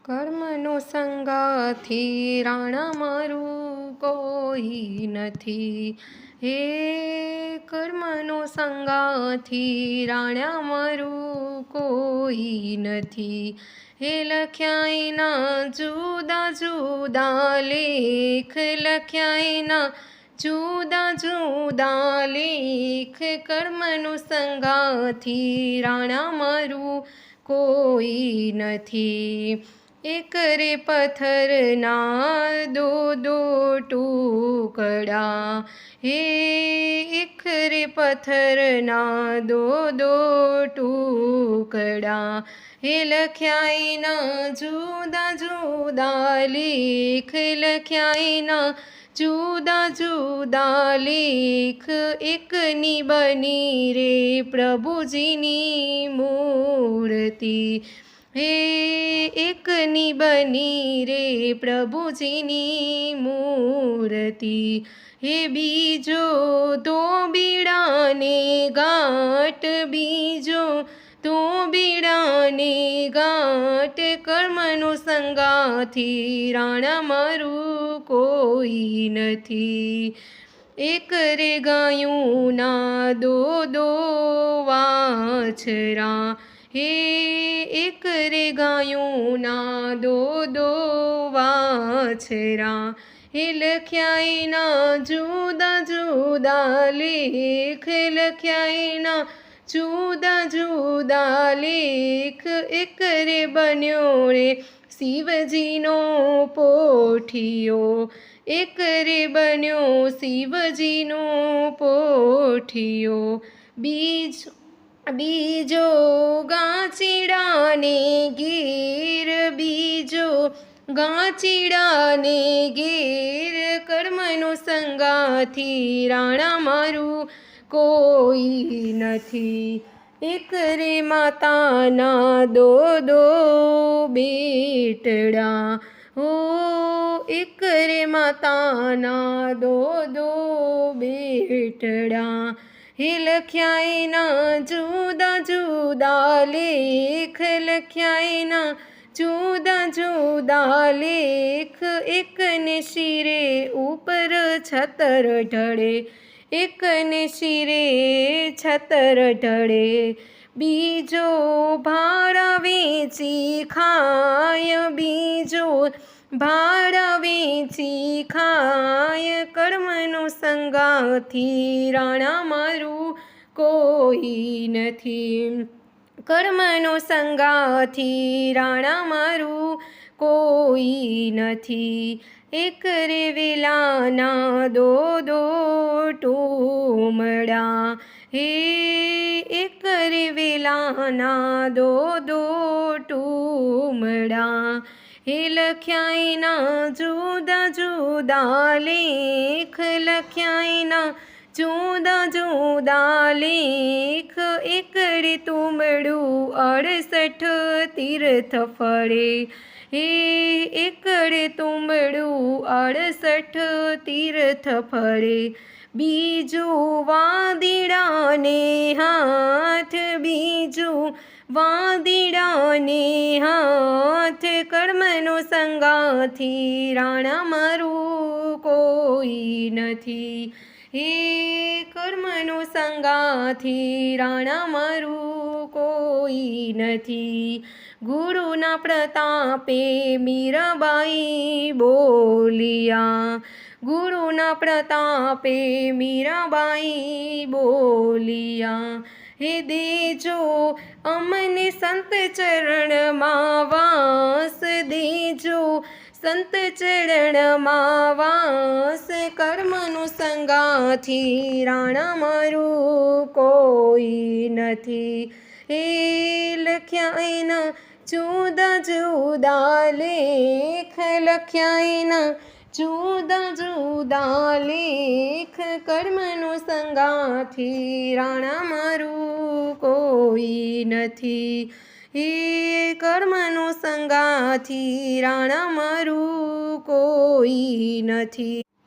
કર્મનો સંગાથી રાણા મારું કોઈ નથી. હે કર્મનો સંગાથી રાણા મારું કોઈ નથી. હે લખ્યાયના જુદા જુદા લેખ, લખ્યાયના જુદા જુદા લેખ. કર્મનો સંગાથી રાણા મારું કોઈ નથી. એક રે પથ્થરના દો ટુકડા, હે એક રે પથ્થરના દો ટુકડા. હે લખ્યાયના જુદા જુદા લેખ, લખ્યાયના જુદા જુદા લેખ. એકની બની રે પ્રભુજીની મૂર્તિ, હે એકની બની રે પ્રભુજીની મૂર્તિ. હે બીજો તો બીડાને ગાંઠ, બીજો તો બીડાને ગાંઠ. કર્મનો સંગાથી રાણા મારું કોઈ નથી. એક રે ગાયુંના દો વાછરા, હે એક રે ગાયુંના દો વાછરા. હે લખ્યાયના જુદા જુદા લેખ, લખ્યાયના જુદા જુદા લેખ. એક રે બન્યો રે શિવજીનો પોઠિયો, એક રે બન્યો શિવજીનો પોઠિયો. બીજો ગાંચીડાને ગીર, બીજો ગાંચીડાને ગીર. કર્મનો સંગાથી રાણા મારું કોઈ નથી. એક રે માતાના દો બેટડા, હો એક રે માતાના દો બેટડા. હે લખ્યાયના જુદા જુદા લેખ, લખ્યાયના જુદા જુદા લેખ. એકને શિરે ઉપર છતર ઢળે, એકને શિરે છતર ઢળે. બીજો ભાડા વેચી ખાય, બીજો ભાડા વેચી ખાય. કર્મનો સંગાથી રાણા મારું કોઈ નથી. કર્મનો સંગાથી રાણા મારું કોઈ નથી. એક રે વેલાના દો ટુમડા, હે એક રે વેલાના દો ટુમડા. હે લખ્યાયના જુદા જુદા લેખ, લખ્યાયના જુદા જુદા લેખ. એક રે તુમડું 68 તીર્થ ફળે, હે એક રે તુમડું 68 તીર્થ ફળે. બીજું વાદીડાને હાથ, બીજું વાદીડાને હાથ. કર્મનો સંગાથી રાણા મારું કોઈ નથી. હે કર્મનો સંગાથી રાણા મારું કોઈ નથી. ગુરુના પ્રતાપે મીરાબાઈ બોલિયા, ગુરુના પ્રતાપે મીરાબાઈ બોલિયા. હે દેજો અમને સંત ચરણમાં વાસ, દેજો સંત ચરણમાં વાસ. કર્મનો સંગાથી રાણા મારું કોઈ નથી. હે લખ્યાયના જુદા જુદા લેખ, લખ્યાયના જુદા જુદા લેખ. કર્મનો સંગાથી રાણા મારું કોઈ નથી. હે કર્મનો સંગાથી રાણા મારું કોઈ નથી.